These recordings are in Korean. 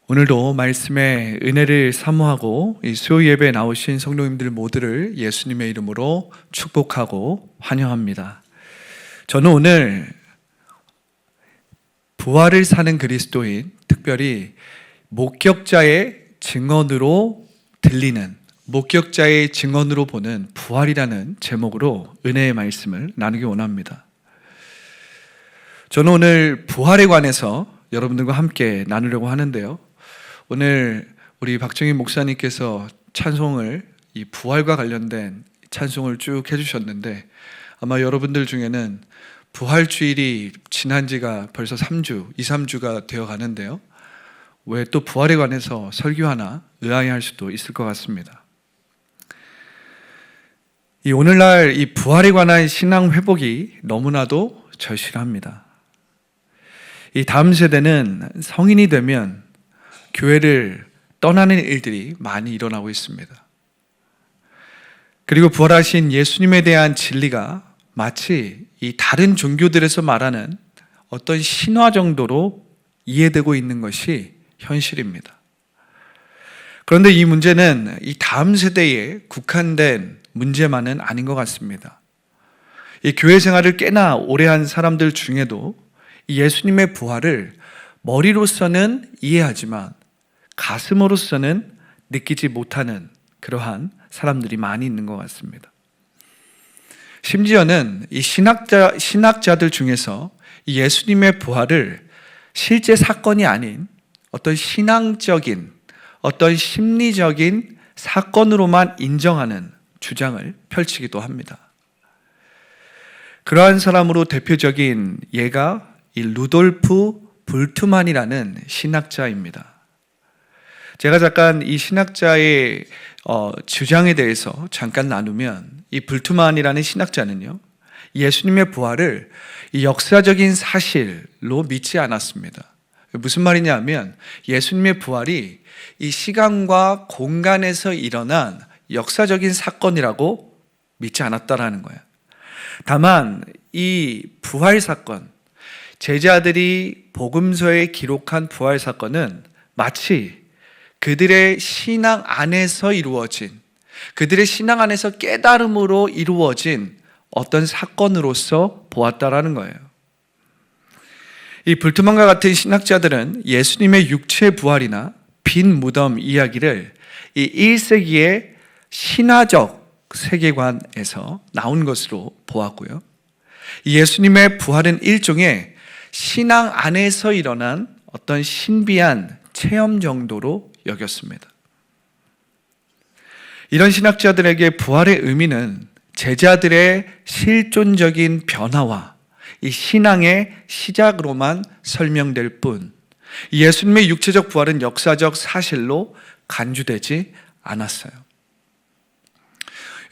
오늘도 말씀의 은혜를 사모하고 이 수요 예배에 나오신 성도님들 모두를 예수님의 이름으로 축복하고 환영합니다. 저는 오늘 부활을 사는 그리스도인, 특별히 목격자의 증언으로 들리는, 목격자의 증언으로 보는 부활이라는 제목으로 은혜의 말씀을 나누기 원합니다. 저는 오늘 부활에 관해서 여러분들과 함께 나누려고 하는데요. 오늘 우리 박정희 목사님께서 찬송을 이 부활과 관련된 찬송을 쭉 해주셨는데, 아마 여러분들 중에는 부활 주일이 지난 지가 벌써 3주가 되어 가는데요. 왜 또 부활에 관해서 설교하나 의아해할 수도 있을 것 같습니다. 이 오늘날 이 부활에 관한 신앙 회복이 너무나도 절실합니다. 이 다음 세대는 성인이 되면 교회를 떠나는 일들이 많이 일어나고 있습니다. 그리고 부활하신 예수님에 대한 진리가 마치 이 다른 종교들에서 말하는 어떤 신화 정도로 이해되고 있는 것이 현실입니다. 그런데 이 문제는 이 다음 세대에 국한된 문제만은 아닌 것 같습니다. 이 교회 생활을 꽤나 오래 한 사람들 중에도 이 예수님의 부활을 머리로서는 이해하지만 가슴으로서는 느끼지 못하는 그러한 사람들이 많이 있는 것 같습니다. 심지어는 이 신학자들 중에서 이 예수님의 부활을 실제 사건이 아닌 어떤 신앙적인, 어떤 심리적인 사건으로만 인정하는 주장을 펼치기도 합니다. 그러한 사람으로 대표적인 예가 이 루돌프 불트만이라는 신학자입니다. 제가 잠깐 이 신학자의 주장에 대해서 잠깐 나누면, 이 불트만이라는 신학자는요, 예수님의 부활을 이 역사적인 사실로 믿지 않았습니다. 무슨 말이냐면, 예수님의 부활이 이 시간과 공간에서 일어난 역사적인 사건이라고 믿지 않았다라는 거예요. 다만 이 부활 사건, 제자들이 복음서에 기록한 부활 사건은 마치 그들의 신앙 안에서 이루어진, 그들의 신앙 안에서 깨달음으로 이루어진 어떤 사건으로서 보았다라는 거예요. 이 불트만과 같은 신학자들은 예수님의 육체 부활이나 빈 무덤 이야기를 이 1세기의 신화적 세계관에서 나온 것으로 보았고요. 예수님의 부활은 일종의 신앙 안에서 일어난 어떤 신비한 체험 정도로 여겼습니다. 이런 신학자들에게 부활의 의미는 제자들의 실존적인 변화와 이 신앙의 시작으로만 설명될 뿐, 예수님의 육체적 부활은 역사적 사실로 간주되지 않았어요.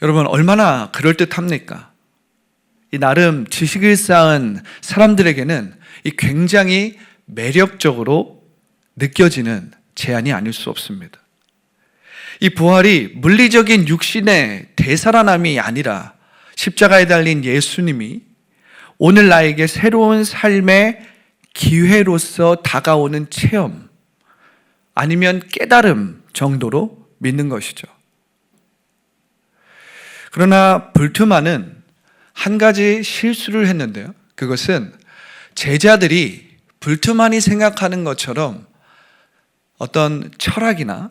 여러분, 얼마나 그럴듯합니까? 이 나름 지식을 쌓은 사람들에게는 이 굉장히 매력적으로 느껴지는 제안이 아닐 수 없습니다. 이 부활이 물리적인 육신의 되살아남이 아니라 십자가에 달린 예수님이 오늘 나에게 새로운 삶의 기회로서 다가오는 체험, 아니면 깨달음 정도로 믿는 것이죠. 그러나 불트만은 한 가지 실수를 했는데요. 그것은 제자들이 불트만이 생각하는 것처럼 어떤 철학이나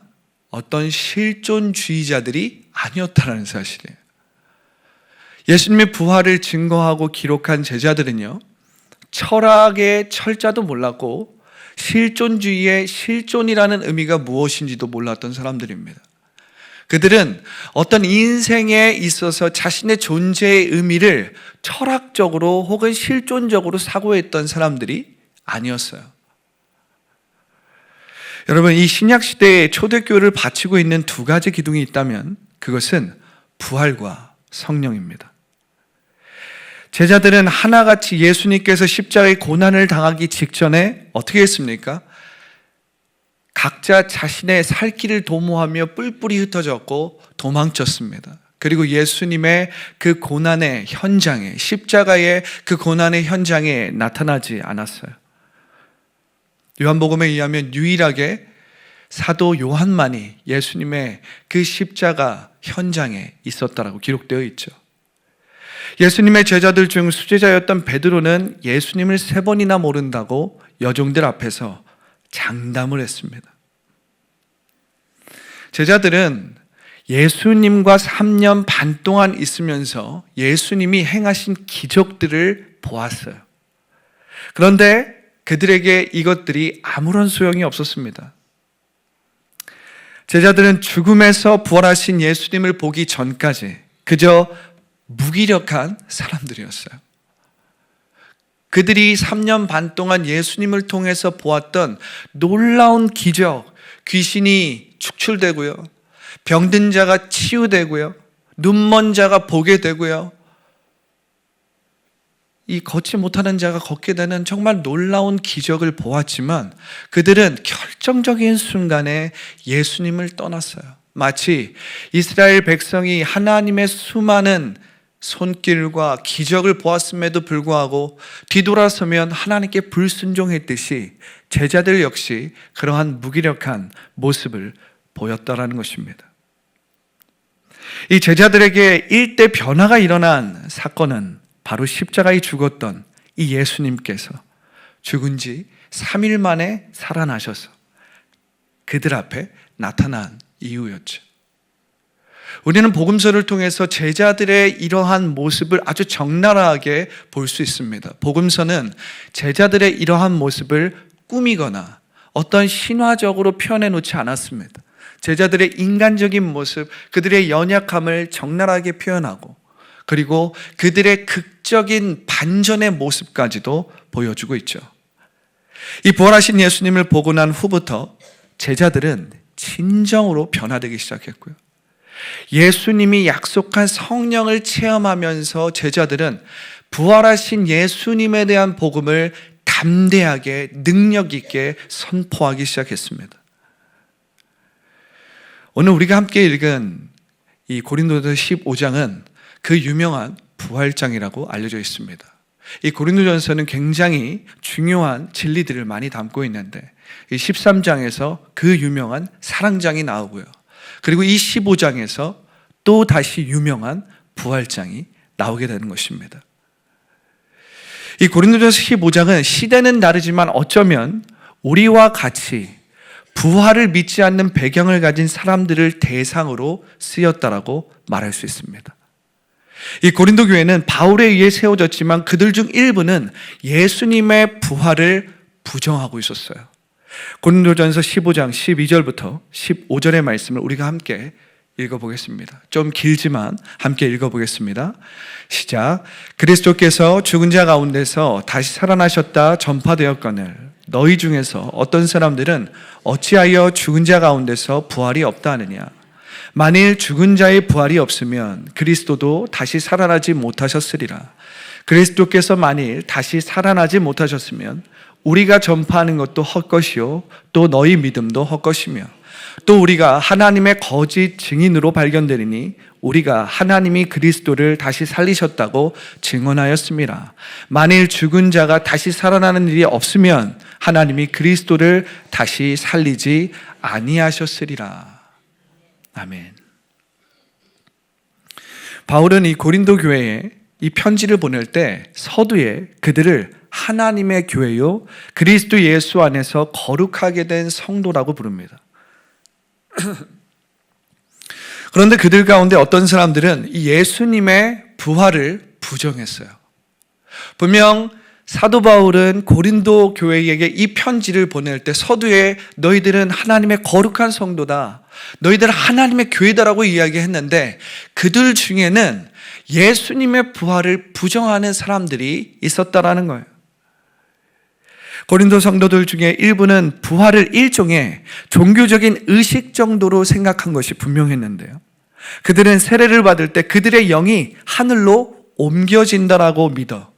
어떤 실존주의자들이 아니었다는 사실이에요. 예수님의 부활을 증거하고 기록한 제자들은요, 철학의 철자도 몰랐고 실존주의의 실존이라는 의미가 무엇인지도 몰랐던 사람들입니다. 그들은 어떤 인생에 있어서 자신의 존재의 의미를 철학적으로 혹은 실존적으로 사고했던 사람들이 아니었어요. 여러분, 이 신약시대의 초대교회를 바치고 있는 두 가지 기둥이 있다면 그것은 부활과 성령입니다. 제자들은 하나같이 예수님께서 십자가의 고난을 당하기 직전에 어떻게 했습니까? 각자 자신의 살 길을 도모하며 뿔뿔이 흩어졌고 도망쳤습니다. 그리고 예수님의 그 고난의 현장에, 십자가의 그 고난의 현장에 나타나지 않았어요. 요한복음에 의하면 유일하게 사도 요한만이 예수님의 그 십자가 현장에 있었다라고 기록되어 있죠. 예수님의 제자들 중 수제자였던 베드로는 예수님을 3번이나 모른다고 여종들 앞에서 장담을 했습니다. 제자들은 예수님과 3년 반 동안 있으면서 예수님이 행하신 기적들을 보았어요. 그런데 그들에게 이것들이 아무런 소용이 없었습니다. 제자들은 죽음에서 부활하신 예수님을 보기 전까지 그저 무기력한 사람들이었어요. 그들이 3년 반 동안 예수님을 통해서 보았던 놀라운 기적, 귀신이 축출되고요, 병든 자가 치유되고요, 눈먼 자가 보게 되고요, 이 걷지 못하는 자가 걷게 되는 정말 놀라운 기적을 보았지만 그들은 결정적인 순간에 예수님을 떠났어요. 마치 이스라엘 백성이 하나님의 수많은 손길과 기적을 보았음에도 불구하고 뒤돌아서면 하나님께 불순종했듯이 제자들 역시 그러한 무기력한 모습을 보였다라는 것입니다. 이 제자들에게 일대 변화가 일어난 사건은 바로 십자가에 죽었던 이 예수님께서 죽은 지 3일 만에 살아나셔서 그들 앞에 나타난 이유였죠. 우리는 복음서를 통해서 제자들의 이러한 모습을 아주 적나라하게 볼 수 있습니다. 복음서는 제자들의 이러한 모습을 꾸미거나 어떤 신화적으로 표현해 놓지 않았습니다. 제자들의 인간적인 모습, 그들의 연약함을 적나라하게 표현하고 그리고 그들의 극적인 반전의 모습까지도 보여주고 있죠. 이 부활하신 예수님을 보고 난 후부터 제자들은 진정으로 변화되기 시작했고요. 예수님이 약속한 성령을 체험하면서 제자들은 부활하신 예수님에 대한 복음을 담대하게 능력 있게 선포하기 시작했습니다. 오늘 우리가 함께 읽은 이 고린도전서 15장은 그 유명한 부활장이라고 알려져 있습니다. 이 고린도전서는 굉장히 중요한 진리들을 많이 담고 있는데 이 13장에서 그 유명한 사랑장이 나오고요. 그리고 이 15장에서 또 다시 유명한 부활장이 나오게 되는 것입니다. 이 고린도전서 15장은 시대는 다르지만 어쩌면 우리와 같이 부활을 믿지 않는 배경을 가진 사람들을 대상으로 쓰였다라고 말할 수 있습니다. 이 고린도 교회는 바울에 의해 세워졌지만 그들 중 일부는 예수님의 부활을 부정하고 있었어요. 고린도전서 15장 12절부터 15절의 말씀을 우리가 함께 읽어보겠습니다. 좀 길지만 함께 읽어보겠습니다. 시작. 그리스도께서 죽은 자 가운데서 다시 살아나셨다 전파되었거늘 너희 중에서 어떤 사람들은 어찌하여 죽은 자 가운데서 부활이 없다 하느냐. 만일 죽은 자의 부활이 없으면 그리스도도 다시 살아나지 못하셨으리라. 그리스도께서 만일 다시 살아나지 못하셨으면 우리가 전파하는 것도 헛것이요 또 너희 믿음도 헛것이며 또 우리가 하나님의 거짓 증인으로 발견되리니 우리가 하나님이 그리스도를 다시 살리셨다고 증언하였습니다. 만일 죽은 자가 다시 살아나는 일이 없으면 하나님이 그리스도를 다시 살리지 아니하셨으리라. 아멘. 바울은 이 고린도 교회에 이 편지를 보낼 때 서두에 그들을 하나님의 교회요 그리스도 예수 안에서 거룩하게 된 성도라고 부릅니다. 그런데 그들 가운데 어떤 사람들은 이 예수님의 부활을 부정했어요. 분명 사도 바울은 고린도 교회에게 이 편지를 보낼 때 서두에 너희들은 하나님의 거룩한 성도다, 너희들은 하나님의 교회다라고 이야기했는데 그들 중에는 예수님의 부활을 부정하는 사람들이 있었다라는 거예요. 고린도 성도들 중에 일부는 부활을 일종의 종교적인 의식 정도로 생각한 것이 분명했는데요. 그들은 세례를 받을 때 그들의 영이 하늘로 옮겨진다라고 믿어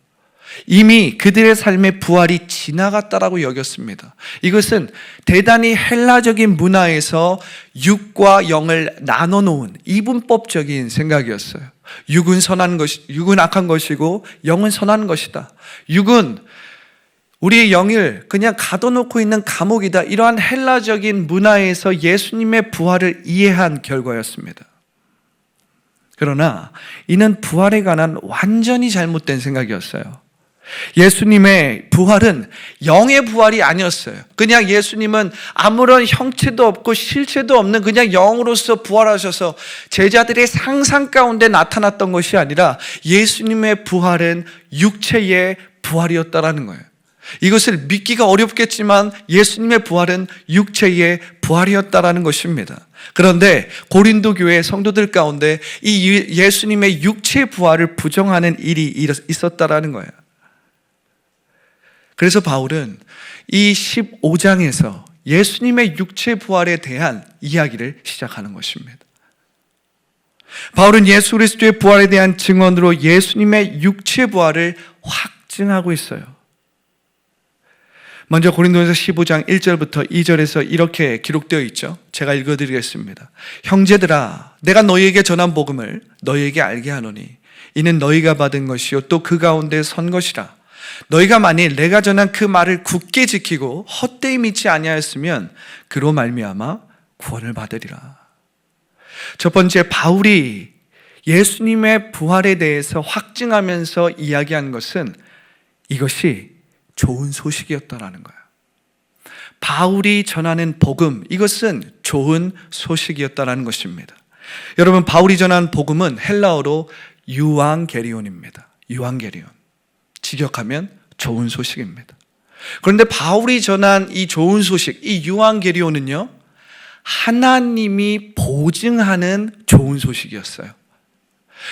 이미 그들의 삶의 부활이 지나갔다라고 여겼습니다. 이것은 대단히 헬라적인 문화에서 육과 영을 나눠 놓은 이분법적인 생각이었어요. 육은 악한 것이고 영은 선한 것이다. 육은 우리의 영을 그냥 가둬놓고 있는 감옥이다. 이러한 헬라적인 문화에서 예수님의 부활을 이해한 결과였습니다. 그러나 이는 부활에 관한 완전히 잘못된 생각이었어요. 예수님의 부활은 영의 부활이 아니었어요. 그냥 예수님은 아무런 형체도 없고 실체도 없는 그냥 영으로서 부활하셔서 제자들의 상상 가운데 나타났던 것이 아니라 예수님의 부활은 육체의 부활이었다라는 거예요. 이것을 믿기가 어렵겠지만 예수님의 부활은 육체의 부활이었다라는 것입니다. 그런데 고린도 교회 성도들 가운데 이 예수님의 육체 부활을 부정하는 일이 있었다라는 거예요. 그래서 바울은 이 15장에서 예수님의 육체 부활에 대한 이야기를 시작하는 것입니다. 바울은 예수 그리스도의 부활에 대한 증언으로 예수님의 육체 부활을 확증하고 있어요. 먼저 고린도전서 15장 1절부터 2절에서 이렇게 기록되어 있죠. 제가 읽어드리겠습니다. 형제들아, 내가 너희에게 전한 복음을 너희에게 알게 하노니 이는 너희가 받은 것이요 또 그 가운데 선 것이라. 너희가 만일 내가 전한 그 말을 굳게 지키고 헛되이 믿지 아니하였으면 그로 말미암아 구원을 받으리라. 첫 번째, 바울이 예수님의 부활에 대해서 확증하면서 이야기한 것은 이것이 좋은 소식이었다라는 거예요. 바울이 전하는 복음, 이것은 좋은 소식이었다라는 것입니다. 여러분, 바울이 전한 복음은 헬라어로 유앙게리온입니다. 유앙게리온. 직역하면 좋은 소식입니다. 그런데 바울이 전한 이 좋은 소식, 이 유앙게리온은요, 하나님이 보증하는 좋은 소식이었어요.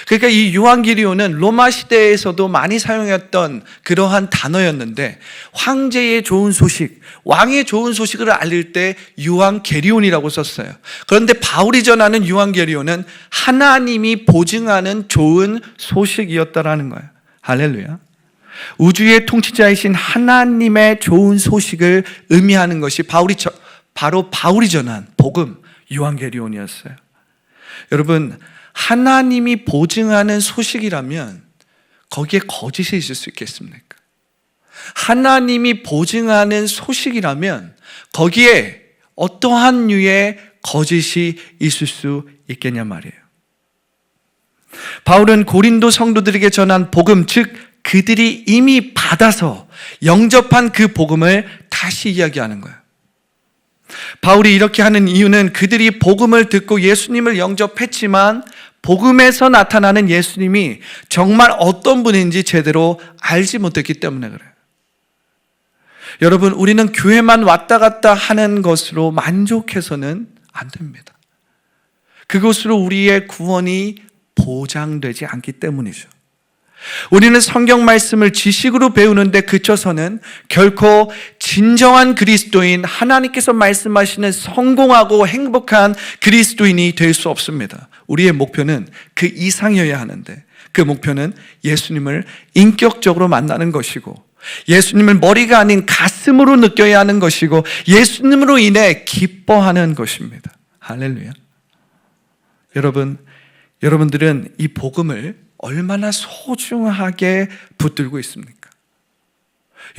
그러니까 이 유앙게리온은 로마 시대에서도 많이 사용했던 그러한 단어였는데, 황제의 좋은 소식, 왕의 좋은 소식을 알릴 때 유앙게리온이라고 썼어요. 그런데 바울이 전하는 유앙게리온은 하나님이 보증하는 좋은 소식이었다라는 거예요. 할렐루야. 우주의 통치자이신 하나님의 좋은 소식을 의미하는 것이 바로 바울이 전한 복음 유앙게리온이었어요. 여러분, 하나님이 보증하는 소식이라면 거기에 거짓이 있을 수 있겠습니까? 하나님이 보증하는 소식이라면 거기에 어떠한 류의 거짓이 있을 수 있겠냐 말이에요. 바울은 고린도 성도들에게 전한 복음, 즉 그들이 이미 받아서 영접한 그 복음을 다시 이야기하는 거예요. 바울이 이렇게 하는 이유는 그들이 복음을 듣고 예수님을 영접했지만 복음에서 나타나는 예수님이 정말 어떤 분인지 제대로 알지 못했기 때문에 그래요. 여러분, 우리는 교회만 왔다 갔다 하는 것으로 만족해서는 안 됩니다. 그것으로 우리의 구원이 보장되지 않기 때문이죠. 우리는 성경 말씀을 지식으로 배우는데 그쳐서는 결코 진정한 그리스도인, 하나님께서 말씀하시는 성공하고 행복한 그리스도인이 될 수 없습니다. 우리의 목표는 그 이상이어야 하는데, 그 목표는 예수님을 인격적으로 만나는 것이고, 예수님을 머리가 아닌 가슴으로 느껴야 하는 것이고, 예수님으로 인해 기뻐하는 것입니다. 할렐루야. 여러분들은 이 복음을 얼마나 소중하게 붙들고 있습니까?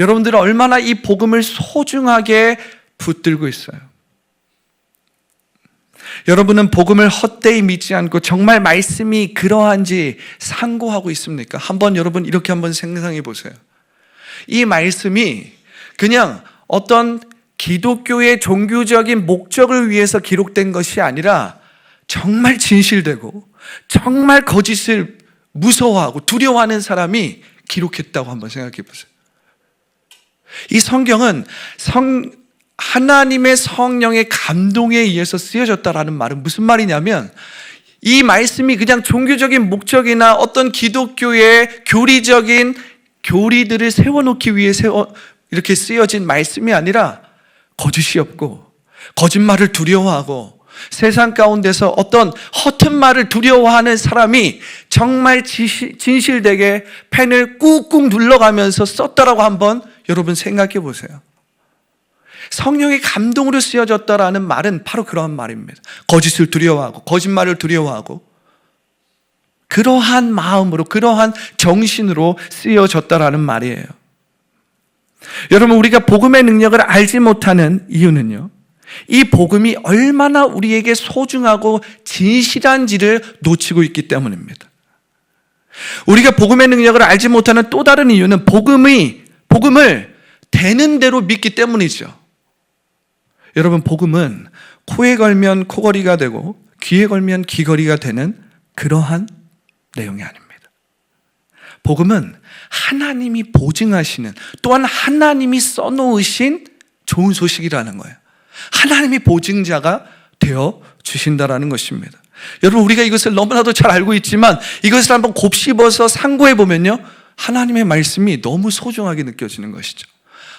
여러분들은 얼마나 이 복음을 소중하게 붙들고 있어요? 여러분은 복음을 헛되이 믿지 않고 정말 말씀이 그러한지 상고하고 있습니까? 여러분 이렇게 한번 생각해 보세요. 이 말씀이 그냥 어떤 기독교의 종교적인 목적을 위해서 기록된 것이 아니라 정말 진실되고 정말 거짓을 무서워하고 두려워하는 사람이 기록했다고 한번 생각해 보세요. 이 성경은 하나님의 성령의 감동에 의해서 쓰여졌다라는 말은 무슨 말이냐면, 이 말씀이 그냥 종교적인 목적이나 어떤 기독교의 교리적인 교리들을 세워놓기 위해 이렇게 쓰여진 말씀이 아니라 거짓이 없고 거짓말을 두려워하고 세상 가운데서 어떤 허튼 말을 두려워하는 사람이 정말 진실되게 펜을 꾹꾹 눌러가면서 썼다라고 한번 여러분 생각해 보세요. 성령의 감동으로 쓰여졌다라는 말은 바로 그러한 말입니다. 거짓을 두려워하고 거짓말을 두려워하고 그러한 마음으로, 그러한 정신으로 쓰여졌다라는 말이에요. 여러분, 우리가 복음의 능력을 알지 못하는 이유는요, 이 복음이 얼마나 우리에게 소중하고 진실한지를 놓치고 있기 때문입니다. 우리가 복음의 능력을 알지 못하는 또 다른 이유는 복음을 되는 대로 믿기 때문이죠. 여러분, 복음은 코에 걸면 코걸이가 되고 귀에 걸면 귀걸이가 되는 그러한 내용이 아닙니다. 복음은 하나님이 보증하시는, 또한 하나님이 써놓으신 좋은 소식이라는 거예요. 하나님이 보증자가 되어 주신다라는 것입니다. 여러분, 우리가 이것을 너무나도 잘 알고 있지만 이것을 한번 곱씹어서 상고해 보면요, 하나님의 말씀이 너무 소중하게 느껴지는 것이죠.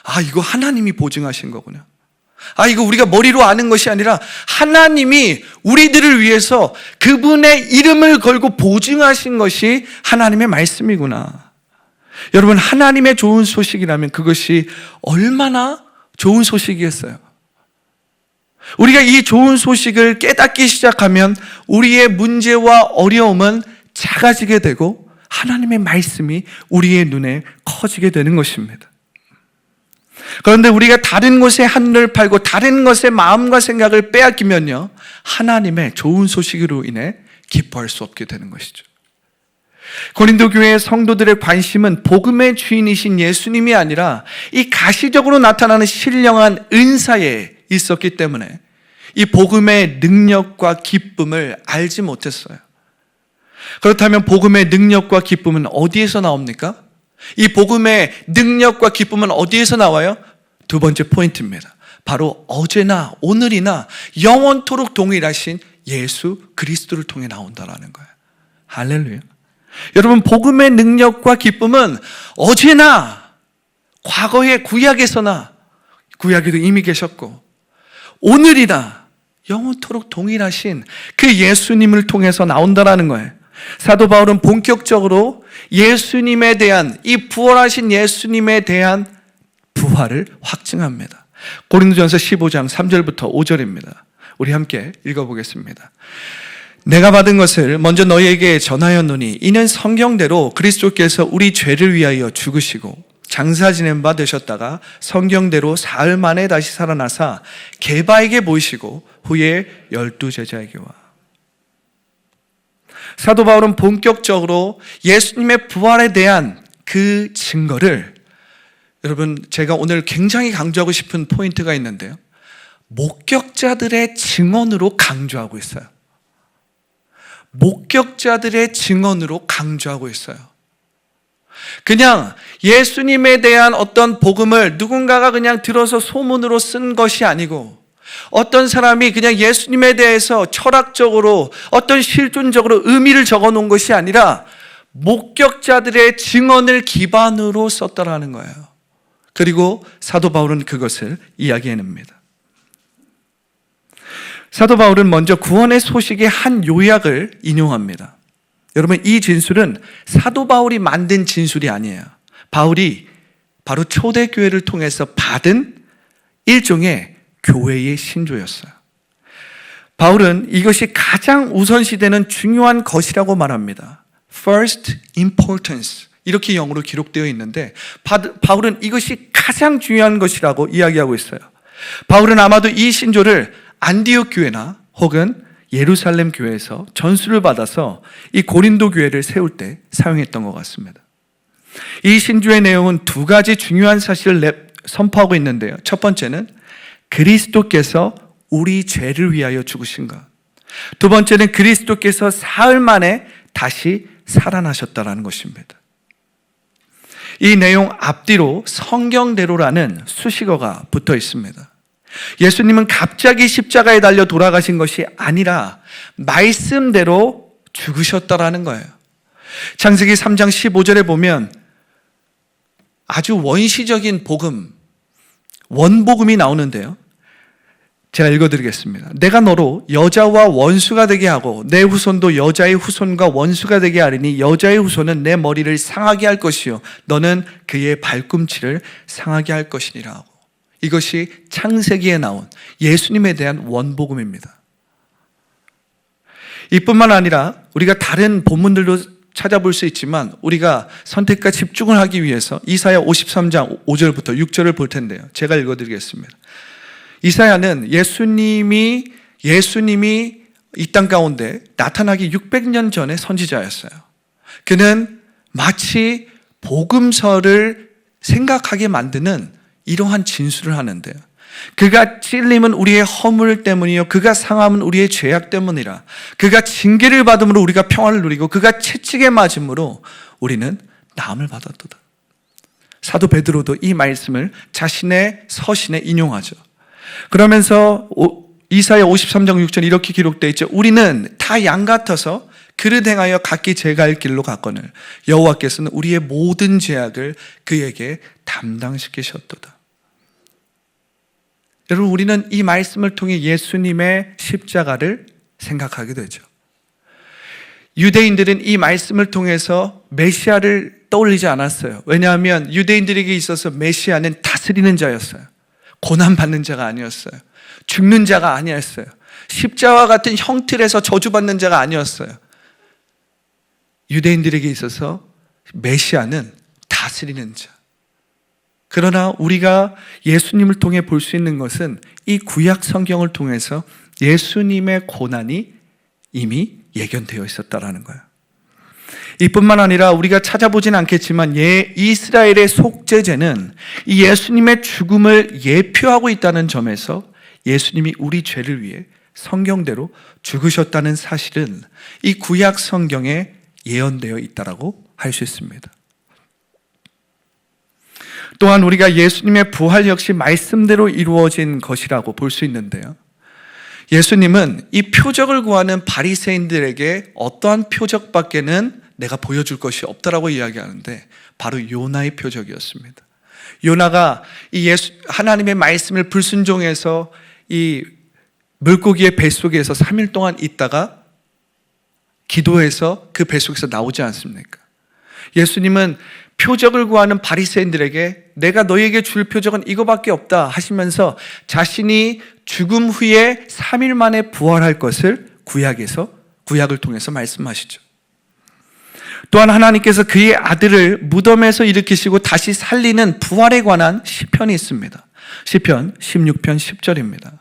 아, 이거 하나님이 보증하신 거구나. 아, 이거 우리가 머리로 아는 것이 아니라 하나님이 우리들을 위해서 그분의 이름을 걸고 보증하신 것이 하나님의 말씀이구나. 여러분, 하나님의 좋은 소식이라면 그것이 얼마나 좋은 소식이겠어요. 우리가 이 좋은 소식을 깨닫기 시작하면 우리의 문제와 어려움은 작아지게 되고 하나님의 말씀이 우리의 눈에 커지게 되는 것입니다. 그런데 우리가 다른 곳에 하늘을 팔고 다른 것에 마음과 생각을 빼앗기면요, 하나님의 좋은 소식으로 인해 기뻐할 수 없게 되는 것이죠. 고린도 교회의 성도들의 관심은 복음의 주인이신 예수님이 아니라 이 가시적으로 나타나는 신령한 은사에 있었기 때문에 이 복음의 능력과 기쁨을 알지 못했어요. 그렇다면 복음의 능력과 기쁨은 어디에서 나옵니까? 이 복음의 능력과 기쁨은 어디에서 나와요? 두 번째 포인트입니다. 바로 어제나 오늘이나 영원토록 동일하신 예수 그리스도를 통해 나온다라는 거예요. 할렐루야. 여러분, 복음의 능력과 기쁨은 어제나 과거의 구약에서나, 구약에도 이미 계셨고, 오늘이나 영원토록 동일하신 그 예수님을 통해서 나온다라는 거예요. 사도 바울은 본격적으로 예수님에 대한, 이 부활하신 예수님에 대한 부활을 확증합니다. 고린도전서 15장 3절부터 5절입니다. 우리 함께 읽어보겠습니다. 내가 받은 것을 먼저 너희에게 전하였노니 이는 성경대로 그리스도께서 우리 죄를 위하여 죽으시고 장사 지낸 바 되셨다가 성경대로 사흘 만에 다시 살아나사 게바에게 보이시고 후에 12제자에게 와. 사도 바울은 본격적으로 예수님의 부활에 대한 그 증거를, 여러분, 제가 오늘 굉장히 강조하고 싶은 포인트가 있는데요, 목격자들의 증언으로 강조하고 있어요. 목격자들의 증언으로 강조하고 있어요. 그냥 예수님에 대한 어떤 복음을 누군가가 그냥 들어서 소문으로 쓴 것이 아니고, 어떤 사람이 그냥 예수님에 대해서 철학적으로 어떤 실존적으로 의미를 적어 놓은 것이 아니라 목격자들의 증언을 기반으로 썼다라는 거예요. 그리고 사도 바울은 그것을 이야기해냅니다. 사도 바울은 먼저 구원의 소식의 한 요약을 인용합니다. 여러분, 이 진술은 사도 바울이 만든 진술이 아니에요. 바울이 바로 초대교회를 통해서 받은 일종의 교회의 신조였어요. 바울은 이것이 가장 우선시되는 중요한 것이라고 말합니다. First importance, 이렇게 영어로 기록되어 있는데 바울은 이것이 가장 중요한 것이라고 이야기하고 있어요. 바울은 아마도 이 신조를 안디옥 교회나 혹은 예루살렘 교회에서 전수를 받아서 이 고린도 교회를 세울 때 사용했던 것 같습니다. 이 신조의 내용은 두 가지 중요한 사실을 선포하고 있는데요. 첫 번째는 그리스도께서 우리 죄를 위하여 죽으신 것. 두 번째는 그리스도께서 사흘 만에 다시 살아나셨다는 것입니다. 이 내용 앞뒤로 성경대로라는 수식어가 붙어 있습니다. 예수님은 갑자기 십자가에 달려 돌아가신 것이 아니라 말씀대로 죽으셨다라는 거예요. 창세기 3장 15절에 보면 아주 원시적인 복음, 원복음이 나오는데요. 제가 읽어드리겠습니다. 내가 너로 여자와 원수가 되게 하고 내 후손도 여자의 후손과 원수가 되게 하리니 여자의 후손은 내 머리를 상하게 할 것이요 너는 그의 발꿈치를 상하게 할 것이니라 하고, 이것이 창세기에 나온 예수님에 대한 원복음입니다. 이뿐만 아니라 우리가 다른 본문들도 찾아볼 수 있지만 우리가 선택과 집중을 하기 위해서 이사야 53장 5절부터 6절을 볼 텐데요. 제가 읽어드리겠습니다. 이사야는 예수님이 이 땅 가운데 나타나기 600년 전의 선지자였어요. 그는 마치 복음서를 생각하게 만드는 이러한 진술을 하는데요. 그가 찔림은 우리의 허물 때문이요 그가 상함은 우리의 죄악 때문이라. 그가 징계를 받음으로 우리가 평안을 누리고 그가 채찍에 맞음으로 우리는 나음을 받았도다. 사도 베드로도 이 말씀을 자신의 서신에 인용하죠. 그러면서 이사야 53장 6절 이렇게 기록되어 있죠. 우리는 다 양 같아서 그릇 행하여 각기 제갈 길로 갔거늘 여호와께서는 우리의 모든 죄악을 그에게 담당시키셨도다. 여러분, 우리는 이 말씀을 통해 예수님의 십자가를 생각하게 되죠. 유대인들은 이 말씀을 통해서 메시아를 떠올리지 않았어요. 왜냐하면 유대인들에게 있어서 메시아는 다스리는 자였어요. 고난받는 자가 아니었어요. 죽는 자가 아니었어요. 십자와 같은 형틀에서 저주받는 자가 아니었어요. 유대인들에게 있어서 메시아는 다스리는 자. 그러나 우리가 예수님을 통해 볼 수 있는 것은 이 구약 성경을 통해서 예수님의 고난이 이미 예견되어 있었다라는 거예요. 이뿐만 아니라 우리가 찾아보진 않겠지만 이스라엘의 속죄제는 이 예수님의 죽음을 예표하고 있다는 점에서 예수님이 우리 죄를 위해 성경대로 죽으셨다는 사실은 이 구약 성경에 예언되어 있다라고 할 수 있습니다. 또한 우리가 예수님의 부활 역시 말씀대로 이루어진 것이라고 볼 수 있는데요. 예수님은 이 표적을 구하는 바리새인들에게 어떠한 표적밖에는 내가 보여줄 것이 없다라고 이야기하는데 바로 요나의 표적이었습니다. 요나가 하나님의 말씀을 불순종해서 이 물고기의 뱃속에서 3일 동안 있다가 기도해서 그 뱃속에서 나오지 않습니까? 예수님은 표적을 구하는 바리새인들에게 내가 너희에게 줄 표적은 이거밖에 없다 하시면서 자신이 죽음 후에 3일 만에 부활할 것을 구약을 통해서 말씀하시죠. 또한 하나님께서 그의 아들을 무덤에서 일으키시고 다시 살리는 부활에 관한 시편이 있습니다. 시편 16편 10절입니다.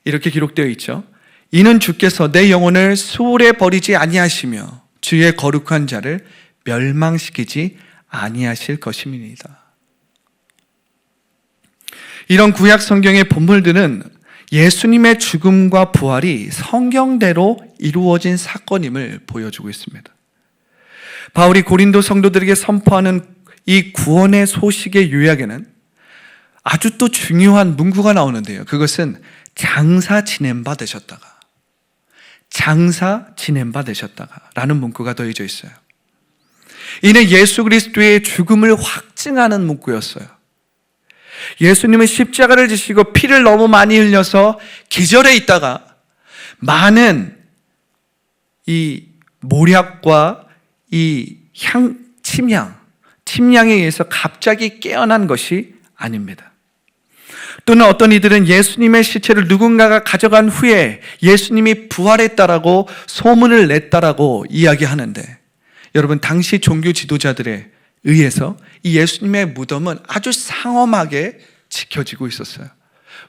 이렇게 기록되어 있죠. 이는 주께서 내 영혼을 수월에 버리지 아니하시며 주의 거룩한 자를 멸망시키지 아니하실 것임이니이다. 이런 구약 성경의 본물들은 예수님의 죽음과 부활이 성경대로 이루어진 사건임을 보여주고 있습니다. 바울이 고린도 성도들에게 선포하는 이 구원의 소식의 요약에는 아주 또 중요한 문구가 나오는데요. 그것은 장사 지낸 바 되셨다가 라는 문구가 더해져 있어요. 이는 예수 그리스도의 죽음을 확증하는 문구였어요. 예수님은 십자가를 지시고 피를 너무 많이 흘려서 기절해 있다가 많은 이 모략과 이 침향에 의해서 갑자기 깨어난 것이 아닙니다. 또는 어떤 이들은 예수님의 시체를 누군가가 가져간 후에 예수님이 부활했다라고 소문을 냈다라고 이야기하는데, 여러분, 당시 종교 지도자들에 의해서 이 예수님의 무덤은 아주 상엄하게 지켜지고 있었어요.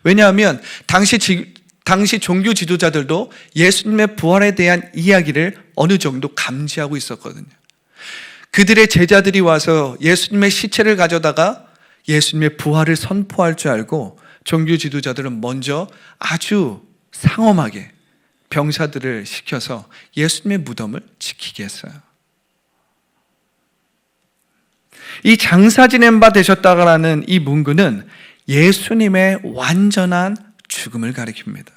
왜냐하면 당시 종교 지도자들도 예수님의 부활에 대한 이야기를 어느 정도 감지하고 있었거든요. 그들의 제자들이 와서 예수님의 시체를 가져다가 예수님의 부활을 선포할 줄 알고 종교 지도자들은 먼저 아주 상엄하게 병사들을 시켜서 예수님의 무덤을 지키게 했어요. 이 장사 지낸 바 되셨다라는 이 문구는 예수님의 완전한 죽음을 가리킵니다.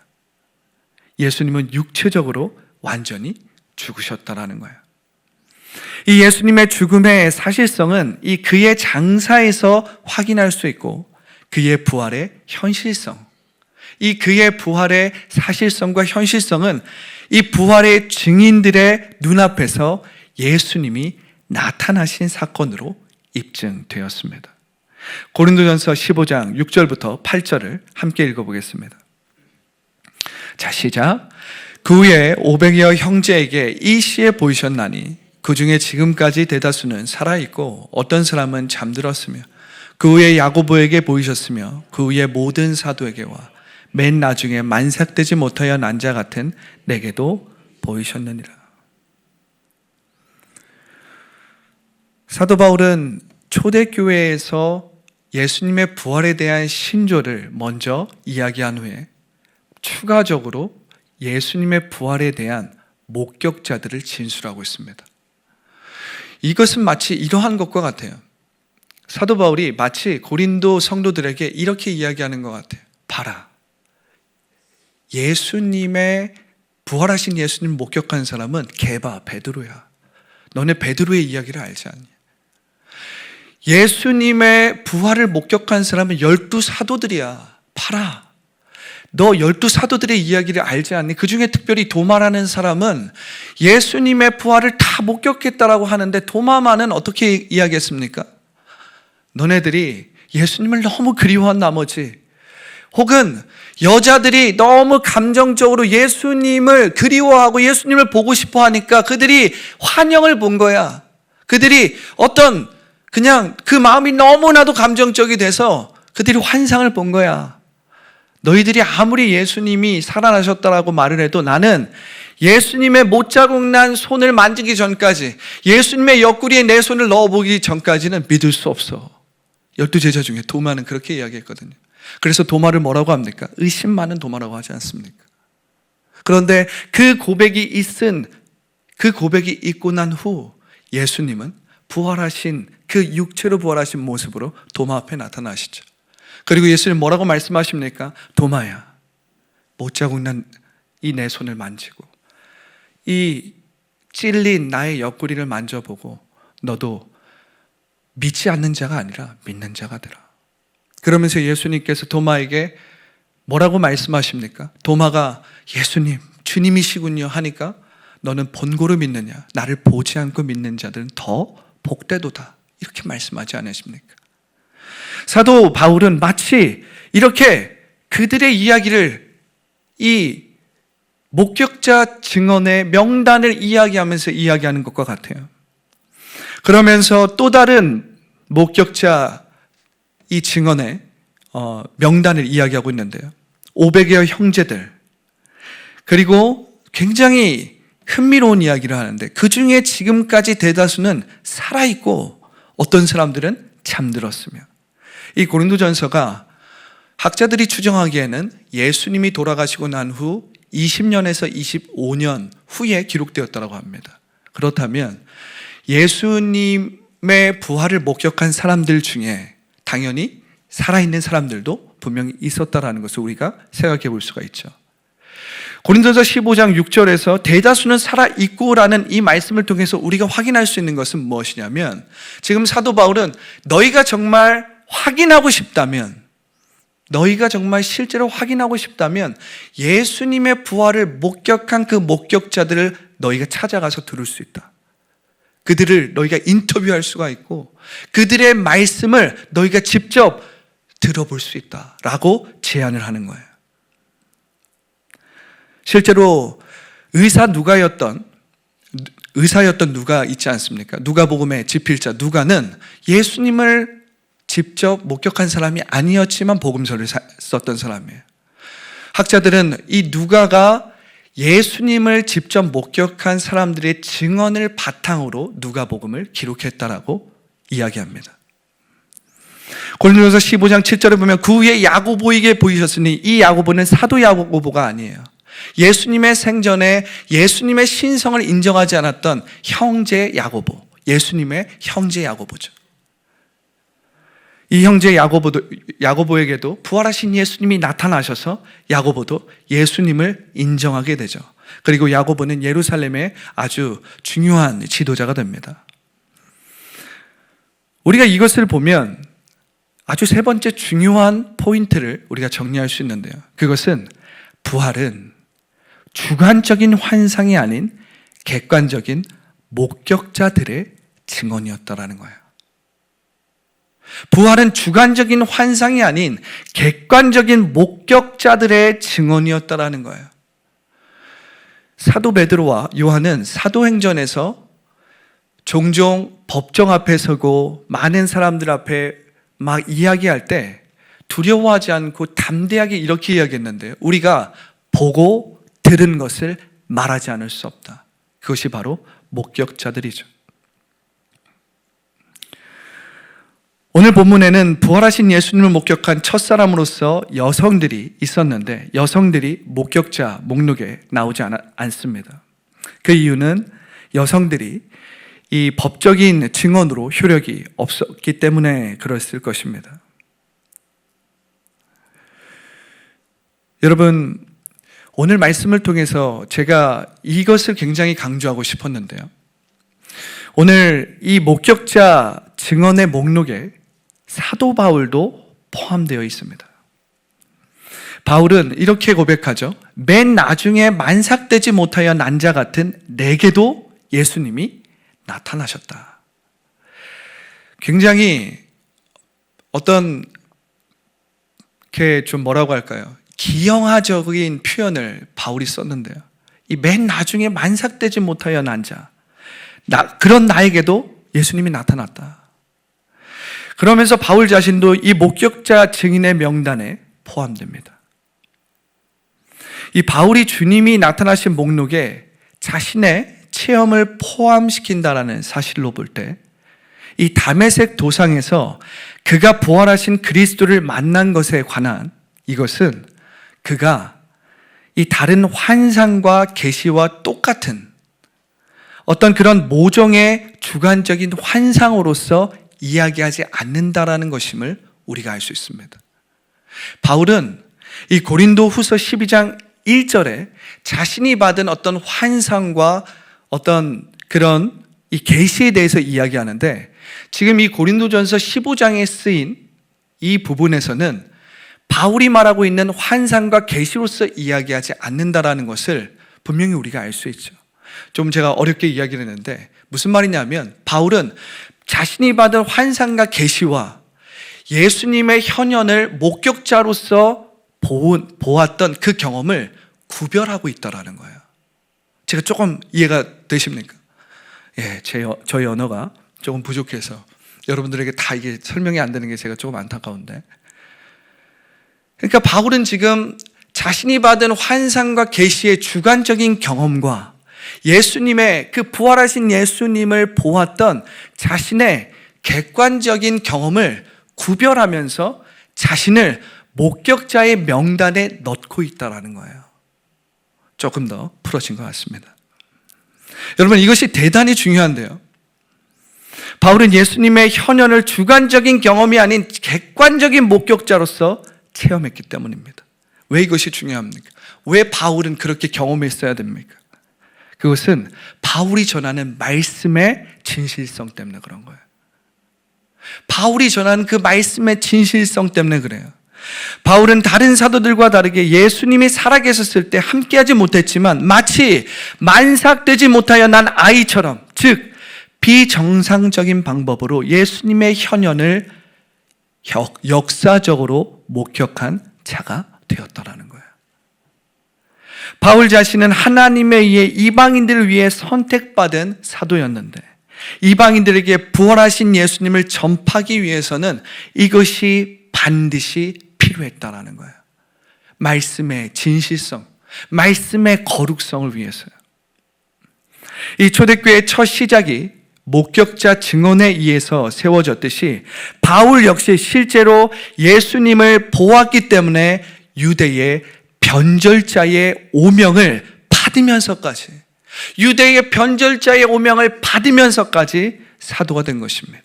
예수님은 육체적으로 완전히 죽으셨다라는 거예요. 이 예수님의 죽음의 사실성은 이 그의 장사에서 확인할 수 있고 그의 부활의 현실성, 이 그의 부활의 사실성과 현실성은 이 부활의 증인들의 눈앞에서 예수님이 나타나신 사건으로 입증되었습니다. 고린도전서 15장 6절부터 8절을 함께 읽어보겠습니다. 자, 시작. 그 후에 500여 형제에게 이 시에 보이셨나니 그 중에 지금까지 대다수는 살아있고 어떤 사람은 잠들었으며 그 후에 야고보에게 보이셨으며 그 후에 모든 사도에게와 맨 나중에 만삭되지 못하여 난 자 같은 내게도 보이셨느니라. 사도 바울은 초대교회에서 예수님의 부활에 대한 신조를 먼저 이야기한 후에 추가적으로 예수님의 부활에 대한 목격자들을 진술하고 있습니다. 이것은 마치 이러한 것과 같아요. 사도 바울이 마치 고린도 성도들에게 이렇게 이야기하는 것 같아요. 봐라, 예수님의 부활하신 예수님 목격한 사람은 게바, 베드로야. 너네 베드로의 이야기를 알지 않니? 예수님의 부활을 목격한 사람은 12사도들이야. 봐라, 너 12사도들의 이야기를 알지 않니? 그 중에 특별히 도마라는 사람은 예수님의 부활을 다 목격했다라고 하는데 도마만은 어떻게 이야기했습니까? 너네들이 예수님을 너무 그리워한 나머지 혹은 여자들이 너무 감정적으로 예수님을 그리워하고 예수님을 보고 싶어 하니까 그들이 환영을 본 거야. 그들이 어떤 그냥 그 마음이 너무나도 감정적이 돼서 그들이 환상을 본 거야. 너희들이 아무리 예수님이 살아나셨다라고 말을 해도 나는 예수님의 못자국 난 손을 만지기 전까지, 예수님의 옆구리에 내 손을 넣어보기 전까지는 믿을 수 없어. 12제자 중에 도마는 그렇게 이야기했거든요. 그래서 도마를 뭐라고 합니까? 의심 많은 도마라고 하지 않습니까? 그런데 그 고백이 있고 난 후 예수님은 부활하신 그 육체로 부활하신 모습으로 도마 앞에 나타나시죠. 그리고 예수님 뭐라고 말씀하십니까? 도마야, 못자국 난 이 내 손을 만지고 이 찔린 나의 옆구리를 만져보고 너도 믿지 않는 자가 아니라 믿는 자가 되라. 그러면서 예수님께서 도마에게 뭐라고 말씀하십니까? 도마가 예수님, 주님이시군요 하니까 너는 본고로 믿느냐? 나를 보지 않고 믿는 자들은 더 복되도다. 이렇게 말씀하지 않으십니까? 사도 바울은 마치 이렇게 그들의 이야기를, 이 목격자 증언의 명단을 이야기하면서 이야기하는 것과 같아요. 그러면서 또 다른 목격자 이 증언의 명단을 이야기하고 있는데요. 500여 형제들, 그리고 굉장히 흥미로운 이야기를 하는데 그 중에 지금까지 대다수는 살아있고 어떤 사람들은 잠들었으며, 이 고린도전서가 학자들이 추정하기에는 예수님이 돌아가시고 난 후 20년에서 25년 후에 기록되었다고 합니다. 그렇다면 예수님의 부활을 목격한 사람들 중에 당연히 살아있는 사람들도 분명히 있었다라는 것을 우리가 생각해 볼 수가 있죠. 고린도서 15장 6절에서 대다수는 살아있고라는 이 말씀을 통해서 우리가 확인할 수 있는 것은 무엇이냐면, 지금 사도 바울은 너희가 정말 확인하고 싶다면, 너희가 정말 실제로 확인하고 싶다면 예수님의 부활을 목격한 그 목격자들을 너희가 찾아가서 들을 수 있다. 그들을 너희가 인터뷰할 수가 있고 그들의 말씀을 너희가 직접 들어볼 수 있다라고 제안을 하는 거예요. 실제로 의사였던 누가 있지 않습니까? 누가복음의 지필자 누가는 예수님을 직접 목격한 사람이 아니었지만 복음서를 썼던 사람이에요. 학자들은 이 누가가 예수님을 직접 목격한 사람들의 증언을 바탕으로 누가복음을 기록했다라고 이야기합니다. 고린도전서 15장 7절에 보면 그 후에 야고보에게 보이셨으니, 이 야고보는 사도 야고보가 아니에요. 예수님의 생전에 예수님의 신성을 인정하지 않았던 형제 야고보, 예수님의 형제 야고보죠. 이 형제 야고보에게도 부활하신 예수님이 나타나셔서 야고보도 예수님을 인정하게 되죠. 그리고 야고보는 예루살렘의 아주 중요한 지도자가 됩니다. 우리가 이것을 보면 아주 세 번째 중요한 포인트를 우리가 정리할 수 있는데요. 그것은 부활은 주관적인 환상이 아닌 객관적인 목격자들의 증언이었다라는 거예요. 부활은 주관적인 환상이 아닌 객관적인 목격자들의 증언이었다라는 거예요. 사도 베드로와 요한은 사도행전에서 종종 법정 앞에 서고 많은 사람들 앞에 막 이야기할 때 두려워하지 않고 담대하게 이렇게 이야기했는데, 우리가 보고 들은 것을 말하지 않을 수 없다. 그것이 바로 목격자들이죠. 오늘 본문에는 부활하신 예수님을 목격한 첫사람으로서 여성들이 있었는데, 여성들이 목격자 목록에 나오지 않습니다. 그 이유는 여성들이 이 법적인 증언으로 효력이 없었기 때문에 그랬을 것입니다. 여러분, 오늘 말씀을 통해서 제가 이것을 굉장히 강조하고 싶었는데요. 오늘 이 목격자 증언의 목록에 사도 바울도 포함되어 있습니다. 바울은 이렇게 고백하죠. 맨 나중에 만삭되지 못하여 난 자 같은 내게도 예수님이 나타나셨다. 굉장히 어떤 게 좀 뭐라고 할까요? 기형아적인 표현을 바울이 썼는데요. 이 맨 나중에 만삭되지 못하여 난 자, 그런 나에게도 예수님이 나타났다. 그러면서 바울 자신도 이 목격자 증인의 명단에 포함됩니다. 이 바울이 주님이 나타나신 목록에 자신의 체험을 포함시킨다라는 사실로 볼 때, 이 다메섹 도상에서 그가 부활하신 그리스도를 만난 것에 관한 이것은 그가 이 다른 환상과 계시와 똑같은 어떤 그런 모종의 주관적인 환상으로서 이야기하지 않는다라는 것임을 우리가 알 수 있습니다. 바울은 이 고린도 후서 12장 1절에 자신이 받은 어떤 환상과 어떤 그런 이 계시에 대해서 이야기하는데, 지금 이 고린도전서 15장에 쓰인 이 부분에서는 바울이 말하고 있는 환상과 계시로서 이야기하지 않는다라는 것을 분명히 우리가 알 수 있죠. 좀 제가 어렵게 이야기를 했는데 무슨 말이냐면, 바울은 자신이 받은 환상과 계시와 예수님의 현현을 목격자로서 보았던 그 경험을 구별하고 있다라는 거예요. 제가 조금 이해가 되십니까? 예, 저희 언어가 조금 부족해서 여러분들에게 다 이게 설명이 안 되는 게 제가 조금 안타까운데, 그러니까 바울은 지금 자신이 받은 환상과 계시의 주관적인 경험과 예수님의 그 부활하신 예수님을 보았던 자신의 객관적인 경험을 구별하면서 자신을 목격자의 명단에 넣고 있다는 거예요. 조금 더 풀어진 것 같습니다. 여러분, 이것이 대단히 중요한데요. 바울은 예수님의 현현을 주관적인 경험이 아닌 객관적인 목격자로서 체험했기 때문입니다. 왜 이것이 중요합니까? 왜 바울은 그렇게 경험했어야 됩니까? 그것은 바울이 전하는 말씀의 진실성 때문에 그런 거예요. 바울이 전하는 그 말씀의 진실성 때문에 그래요. 바울은 다른 사도들과 다르게 예수님이 살아계셨을 때 함께하지 못했지만 마치 만삭되지 못하여 난 아이처럼, 즉 비정상적인 방법으로 예수님의 현현을 역사적으로 목격한 자가 되었다라는 거예요. 바울 자신은 하나님에 의해 이방인들을 위해 선택받은 사도였는데, 이방인들에게 부활하신 예수님을 전파하기 위해서는 이것이 반드시 필요했다라는 거예요. 말씀의 진실성, 말씀의 거룩성을 위해서요. 이 초대교회의 첫 시작이 목격자 증언에 의해서 세워졌듯이 바울 역시 실제로 예수님을 보았기 때문에 유대의 변절자의 오명을 받으면서까지, 유대의 변절자의 오명을 받으면서까지 사도가 된 것입니다.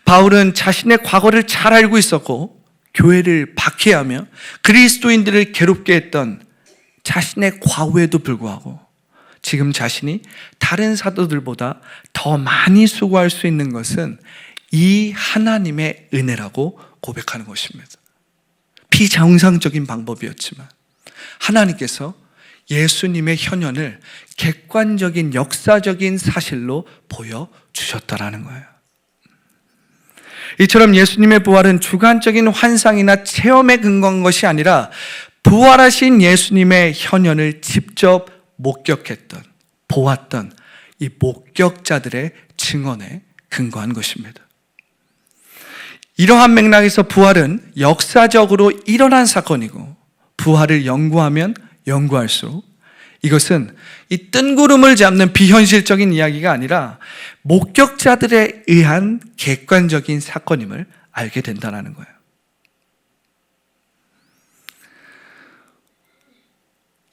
바울은 자신의 과거를 잘 알고 있었고 교회를 박해하며 그리스도인들을 괴롭게 했던 자신의 과거에도 불구하고 지금 자신이 다른 사도들보다 더 많이 수고할 수 있는 것은 이 하나님의 은혜라고 고백하는 것입니다. 비정상적인 방법이었지만 하나님께서 예수님의 현현을 객관적인 역사적인 사실로 보여주셨다라는 거예요. 이처럼 예수님의 부활은 주관적인 환상이나 체험에 근거한 것이 아니라 부활하신 예수님의 현현을 직접 목격했던, 보았던 이 목격자들의 증언에 근거한 것입니다. 이러한 맥락에서 부활은 역사적으로 일어난 사건이고, 부활을 연구하면 연구할수록 이것은 이 뜬구름을 잡는 비현실적인 이야기가 아니라 목격자들에 의한 객관적인 사건임을 알게 된다는 거예요.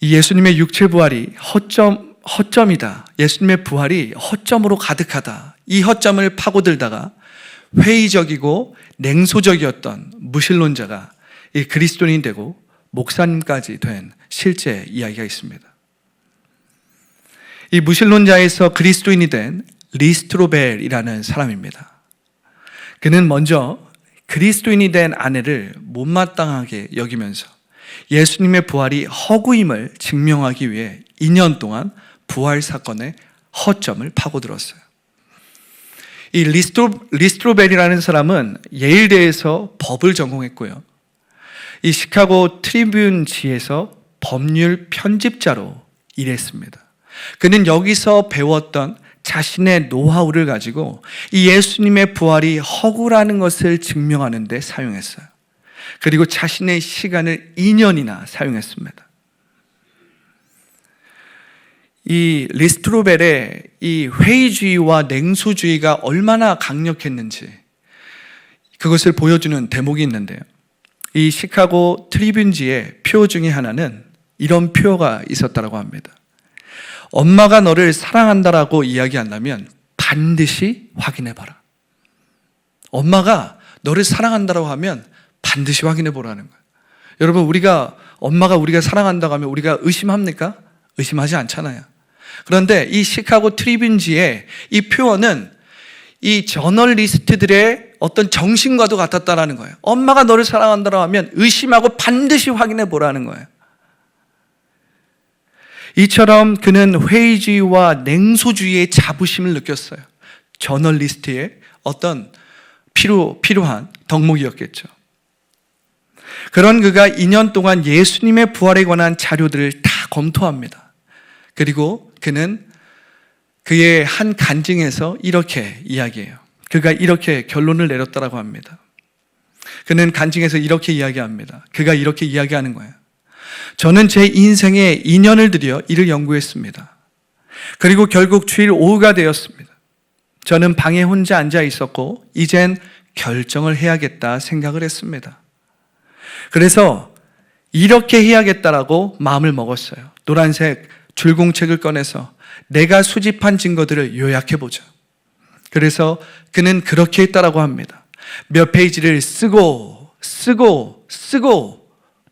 이 예수님의 육체 부활이 허점이다. 예수님의 부활이 허점으로 가득하다. 이 허점을 파고들다가 회의적이고 냉소적이었던 무신론자가 이 그리스도인이 되고 목사님까지 된 실제 이야기가 있습니다. 이 무신론자에서 그리스도인이 된 리스트로벨이라는 사람입니다. 그는 먼저 그리스도인이 된 아내를 못마땅하게 여기면서 예수님의 부활이 허구임을 증명하기 위해 2년 동안 부활 사건의 허점을 파고들었어요. 이 리스트로벨이라는 사람은 예일대에서 법을 전공했고요. 이 시카고 트리뷴지에서 법률 편집자로 일했습니다. 그는 여기서 배웠던 자신의 노하우를 가지고 이 예수님의 부활이 허구라는 것을 증명하는 데 사용했어요. 그리고 자신의 시간을 2년이나 사용했습니다. 이 리스트로벨의 이 회의주의와 냉소주의가 얼마나 강력했는지 그것을 보여주는 대목이 있는데요. 이 시카고 트리뷴지의 표 중에 하나는 이런 표가 있었다고 합니다. 엄마가 너를 사랑한다라고 이야기한다면 반드시 확인해봐라. 엄마가 너를 사랑한다라고 하면 반드시 확인해보라는 거예요. 여러분, 엄마가 우리가 사랑한다고 하면 우리가 의심합니까? 의심하지 않잖아요. 그런데 이 시카고 트리뷴지의 이 표현은 이 저널리스트들의 어떤 정신과도 같았다라는 거예요. 엄마가 너를 사랑한다고 하면 의심하고 반드시 확인해 보라는 거예요. 이처럼 그는 회의주의와 냉소주의의 자부심을 느꼈어요. 저널리스트의 어떤 필요한 덕목이었겠죠. 그런 그가 2년 동안 예수님의 부활에 관한 자료들을 다 검토합니다. 그리고 그는 그의 한 간증에서 이렇게 이야기해요. 그가 이렇게 결론을 내렸다고 합니다. 그는 간증에서 이렇게 이야기합니다. 그가 이렇게 이야기하는 거예요. 저는 제 인생에 2년을 들여 이를 연구했습니다. 그리고 결국 주일 오후가 되었습니다. 저는 방에 혼자 앉아 있었고 이젠 결정을 해야겠다 생각을 했습니다. 그래서 이렇게 해야겠다라고 마음을 먹었어요. 노란색 줄공책을 꺼내서 내가 수집한 증거들을 요약해보자. 그래서 그는 그렇게 했다라고 합니다. 몇 페이지를 쓰고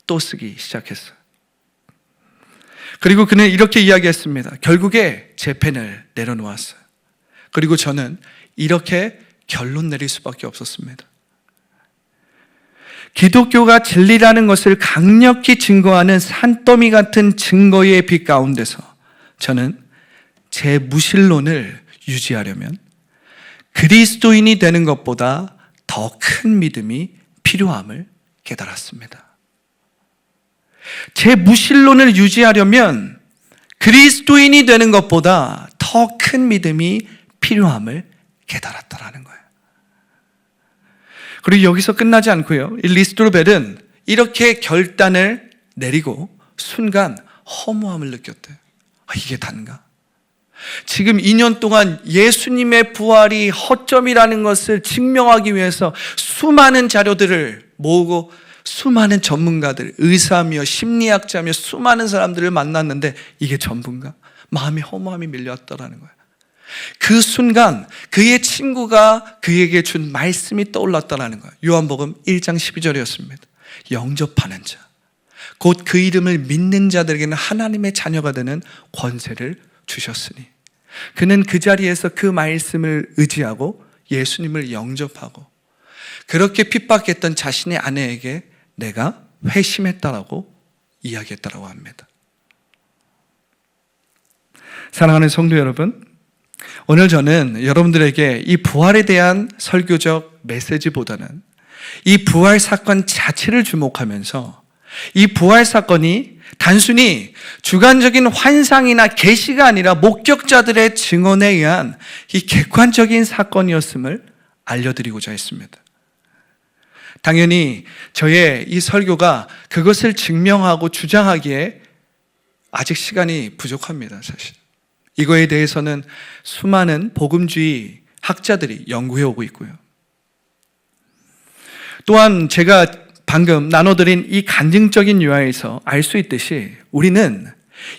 또 쓰기 시작했어요. 그리고 그는 이렇게 이야기했습니다. 결국에 제 펜을 내려놓았어요. 그리고 저는 이렇게 결론 내릴 수밖에 없었습니다. 기독교가 진리라는 것을 강력히 증거하는 산더미 같은 증거의 빛 가운데서 저는 제 무신론을 유지하려면 그리스도인이 되는 것보다 더 큰 믿음이 필요함을 깨달았습니다. 제 무신론을 유지하려면 그리스도인이 되는 것보다 더 큰 믿음이 필요함을 깨달았다라는 거예요. 그리고 여기서 끝나지 않고요. 이 리스트로벨은 이렇게 결단을 내리고 순간 허무함을 느꼈대요. 이게 단가? 지금 2년 동안 예수님의 부활이 허점이라는 것을 증명하기 위해서 수많은 자료들을 모으고 수많은 전문가들, 의사며 심리학자며 수많은 사람들을 만났는데 이게 전부인가? 마음의 허무함이 밀려왔다라는 거예요. 그 순간 그의 친구가 그에게 준 말씀이 떠올랐다는 거예요. 요한복음 1장 12절이었습니다. 영접하는 자, 곧 그 이름을 믿는 자들에게는 하나님의 자녀가 되는 권세를 주셨으니. 그는 그 자리에서 그 말씀을 의지하고 예수님을 영접하고 그렇게 핍박했던 자신의 아내에게 내가 회심했다라고 이야기했다라고 합니다. 사랑하는 성도 여러분, 오늘 저는 여러분들에게 이 부활에 대한 설교적 메시지보다는 이 부활 사건 자체를 주목하면서 이 부활 사건이 단순히 주관적인 환상이나 계시가 아니라 목격자들의 증언에 의한 이 객관적인 사건이었음을 알려드리고자 했습니다. 당연히 저의 이 설교가 그것을 증명하고 주장하기에 아직 시간이 부족합니다, 사실. 이거에 대해서는 수많은 복음주의 학자들이 연구해 오고 있고요. 또한 제가 방금 나눠드린 이 간증적인 유화에서 알 수 있듯이 우리는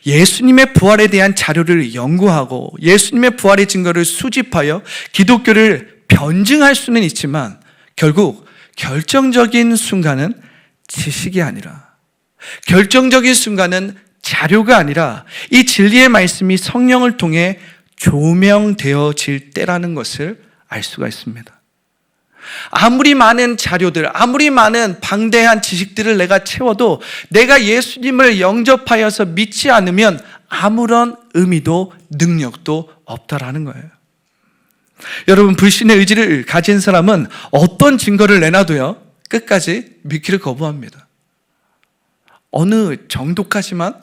예수님의 부활에 대한 자료를 연구하고 예수님의 부활의 증거를 수집하여 기독교를 변증할 수는 있지만 결국 결정적인 순간은 지식이 아니라, 결정적인 순간은 자료가 아니라 이 진리의 말씀이 성령을 통해 조명되어질 때라는 것을 알 수가 있습니다. 아무리 많은 자료들, 아무리 많은 방대한 지식들을 내가 채워도 내가 예수님을 영접하여서 믿지 않으면 아무런 의미도 능력도 없다라는 거예요. 여러분, 불신의 의지를 가진 사람은 어떤 증거를 내놔도요, 끝까지 믿기를 거부합니다. 어느 정도까지만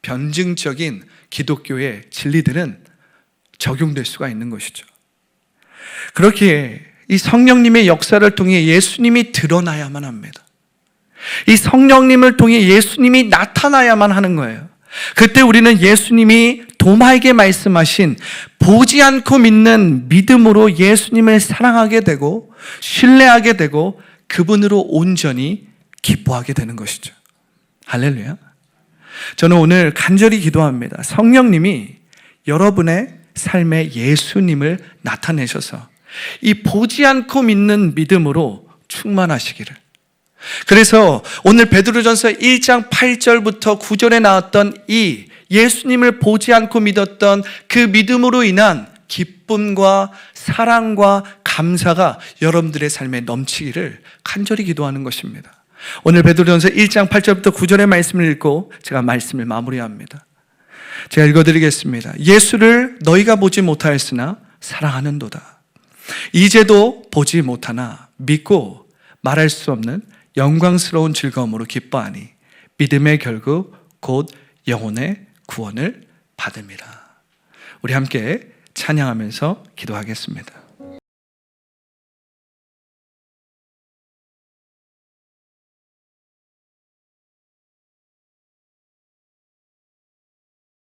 변증적인 기독교의 진리들은 적용될 수가 있는 것이죠. 그렇기에 이 성령님의 역사를 통해 예수님이 드러나야만 합니다. 이 성령님을 통해 예수님이 나타나야만 하는 거예요. 그때 우리는 예수님이 도마에게 말씀하신 보지 않고 믿는 믿음으로 예수님을 사랑하게 되고 신뢰하게 되고 그분으로 온전히 기뻐하게 되는 것이죠. 할렐루야. 저는 오늘 간절히 기도합니다. 성령님이 여러분의 삶에 예수님을 나타내셔서 이 보지 않고 믿는 믿음으로 충만하시기를. 그래서 오늘 베드로전서 1장 8절부터 9절에 나왔던 이 예수님을 보지 않고 믿었던 그 믿음으로 인한 기쁨과 사랑과 감사가 여러분들의 삶에 넘치기를 간절히 기도하는 것입니다. 오늘 베드로전서 1장 8절부터 9절의 말씀을 읽고 제가 말씀을 마무리합니다. 제가 읽어드리겠습니다. 예수를 너희가 보지 못하였으나 사랑하는도다. 이제도 보지 못하나 믿고 말할 수 없는 영광스러운 즐거움으로 기뻐하니 믿음의 결국 곧 영혼의 구원을 받음이라. 우리 함께 찬양하면서 기도하겠습니다.